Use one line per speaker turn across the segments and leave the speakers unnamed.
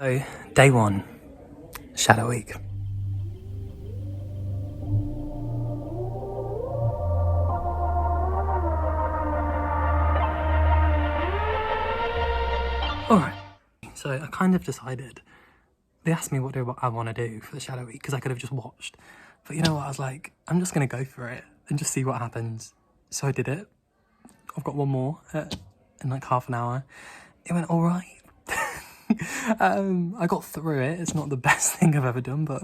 So, day one, Shadow Week. Alright, so I kind of decided, they asked me what do I want to do for the Shadow Week, because I could have just watched. But you know what, I was like, I'm just going to go for it and just see what happens. So I did it. I've got one more in like half an hour. It went alright. I got through it. It's not the best thing I've ever done, but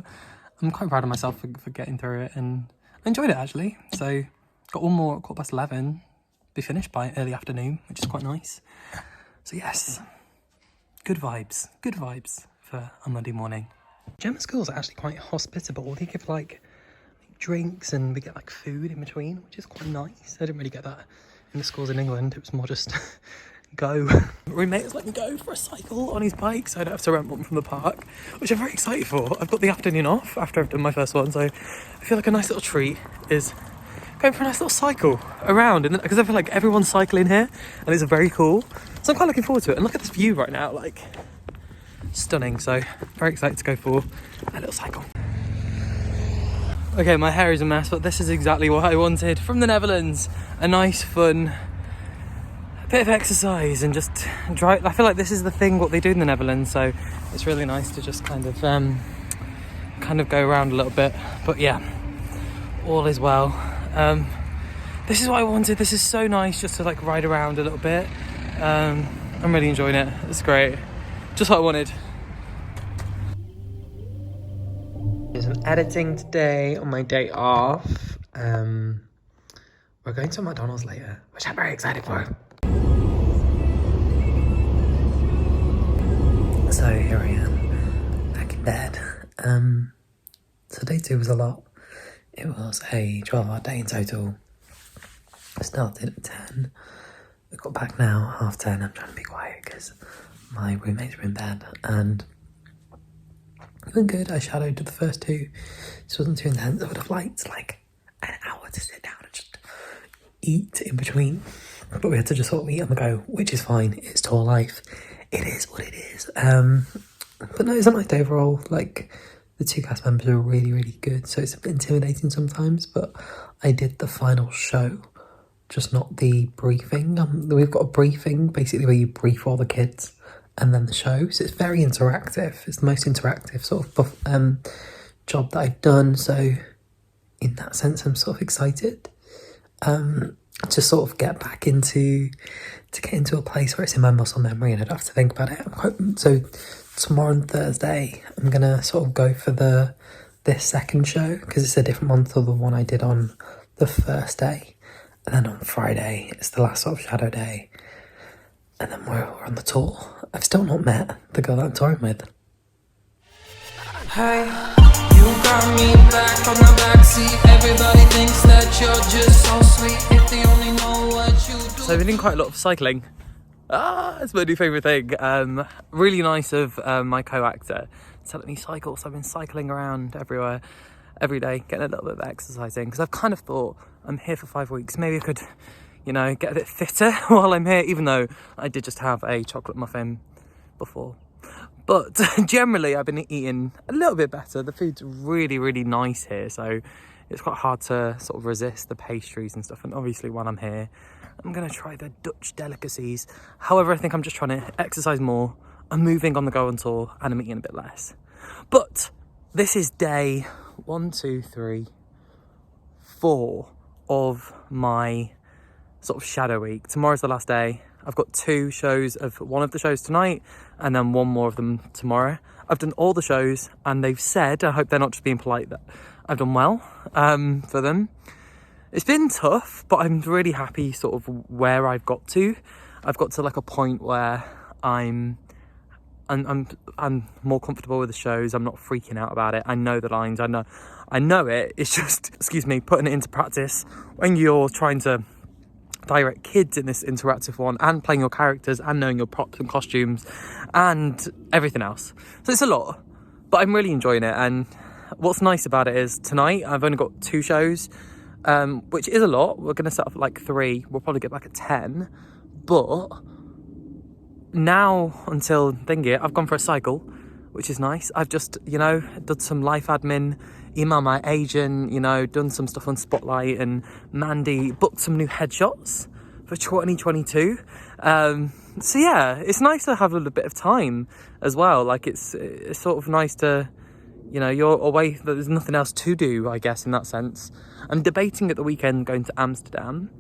I'm quite proud of myself for getting through it, and I enjoyed it actually. So got one more at 11:15, be finished by early afternoon, which is quite nice. So yes, good vibes for a Monday morning. German schools are actually quite hospitable. They give like drinks and we get like food in between, which is quite nice. I didn't really get that in the schools in England. It was more just go. My roommate has let me go for a cycle on his bike, so I don't have to rent one from the park, which I'm very excited for. I've got the afternoon off after I've done my first one, so I feel like a nice little treat is going for a nice little cycle around, and because I feel like everyone's cycling here and it's very cool, so I'm quite looking forward to it. And look at this view right now, like stunning. So very excited to go for a little cycle. Okay, my hair is a mess, but this is exactly what I wanted from the Netherlands. A nice fun bit of exercise and just dry. I feel like this is the thing what they do in the Netherlands, so it's really nice to just kind of go around a little bit. But yeah, all is well. This is what I wanted. This is so nice just to like ride around a little bit. I'm really enjoying it. It's great. Just what I wanted. There's an editing today on my day off. We're going to McDonald's later, which I'm very excited for. So here I am, back in bed. So day 2 was a lot. It was a 12-hour day in total. I started at 10. I got back now, 10:30. I'm trying to be quiet because my roommates were in bed, and it went good. I shadowed the first 2. This wasn't too intense. I would have liked like an hour to sit down and just eat in between, but we had to just sort of eat on the go, which is fine. It's tour life. It is what it is. But no, it's a nice day overall. Like, the 2 cast members are really, really good, so it's a bit intimidating sometimes, but I did the final show, just not the briefing. We've got a briefing, basically, where you brief all the kids, and then the show, so it's very interactive. It's the most interactive sort of job that I've done, so in that sense, I'm sort of excited. To sort of get back into a place where it's in my muscle memory and I don't have to think about it. So tomorrow and Thursday, I'm gonna sort of go for this second show, because it's a different one to the one I did on the first day. And then on Friday, it's the last sort of shadow day. And then we're on the tour. I've still not met the girl that I'm touring with.
Hey, you got me back on the backseat. Everybody thinks that you're just so sweet. If they only know what you do.
So I've been doing quite a lot of cycling. It's my new favourite thing. Really nice of my co-actor to let me cycle. So I've been cycling around everywhere, every day, getting a little bit of exercise in, because I've kind of thought, I'm here for 5 weeks, maybe I could, you know, get a bit fitter while I'm here, even though I did just have a chocolate muffin before. But generally, I've been eating a little bit better. The food's really, really nice here, so it's quite hard to sort of resist the pastries and stuff. And obviously, while I'm here, I'm going to try the Dutch delicacies. However, I think I'm just trying to exercise more. I'm moving on the go on tour, and I'm eating a bit less. But this is day 1, 2, 3, 4 of my sort of shadow week. Tomorrow's the last day. I've got 2 shows of one of the shows tonight, and then 1 more of them tomorrow. I've done all the shows, and they've said, I hope they're not just being polite, that I've done well for them. It's been tough, but I'm really happy sort of where I've got to. I've got to like a point where I'm more comfortable with the shows. I'm not freaking out about it. I know the lines. I know it. It's just, excuse me, putting it into practice when you're trying to direct kids in this interactive one, and playing your characters, and knowing your props and costumes and everything else. So it's a lot, but I'm really enjoying it. And what's nice about it is tonight I've only got 2 shows, which is a lot. We're going to set up at like 3. We'll probably get back at 10. But now until thingy, I've gone for a cycle. which is nice. I've just, you know, done some life admin, emailed my agent, you know, done some stuff on Spotlight, and Mandy booked some new headshots for 2022. So yeah, it's nice to have a little bit of time as well. Like it's sort of nice to, you know, you're away, there's nothing else to do, I guess, in that sense. I'm debating at the weekend going to Amsterdam,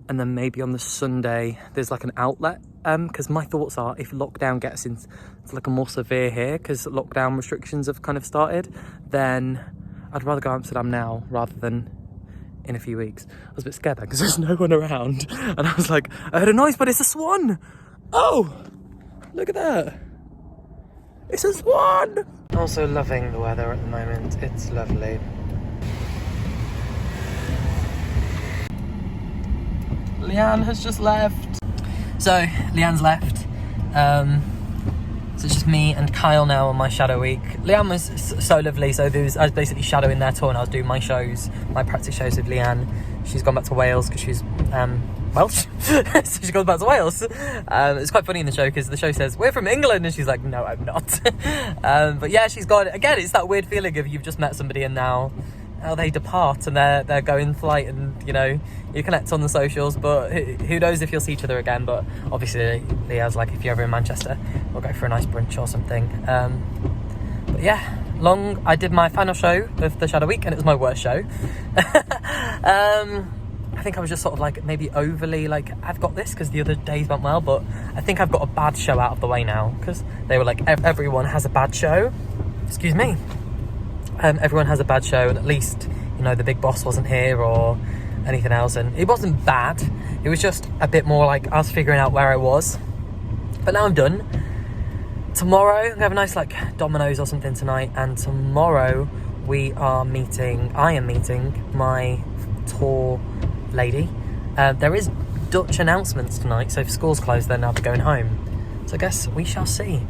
and then maybe on the Sunday there's like an outlet, because my thoughts are, if lockdown gets into like a more severe here, because lockdown restrictions have kind of started, then I'd rather go to Amsterdam now rather than in a few weeks. I was a bit scared because there's no one around, and I was like, I heard a noise, but it's a swan. Oh, look at that, it's a swan. Also loving the weather at the moment, it's lovely. Leanne has just left. So Leanne's left, so it's just me and Kyle now on my shadow week. Leanne was so lovely, so I was basically shadowing their tour, and I was doing my shows, my practice shows with Leanne. She's gone back to Wales because she's Welsh. So she goes back to Wales. It's quite funny in the show because the show says, we're from England, and she's like, no, I'm not. But yeah, she's gone. Again, it's that weird feeling of you've just met somebody and now they depart and they're going flight, and you know, you connect on the socials, but who knows if you'll see each other again. But obviously Leah's like, if you're ever in Manchester, we'll go for a nice brunch or something. But yeah, I did my final show of the shadow week, and it was my worst show. I think I was just sort of like maybe overly like, I've got this, because the other days went well, but I think I've got a bad show out of the way now, because they were like, everyone has a bad show. Excuse me. Everyone has a bad show, and at least, you know, the big boss wasn't here or anything else, and it wasn't bad. It was just a bit more like I was figuring out where I was. But now I'm done. Tomorrow I'm gonna have a nice like Domino's or something tonight, and tomorrow I am meeting my tour lady. There is Dutch announcements tonight, so if school's closed then I'll be going home. So I guess we shall see.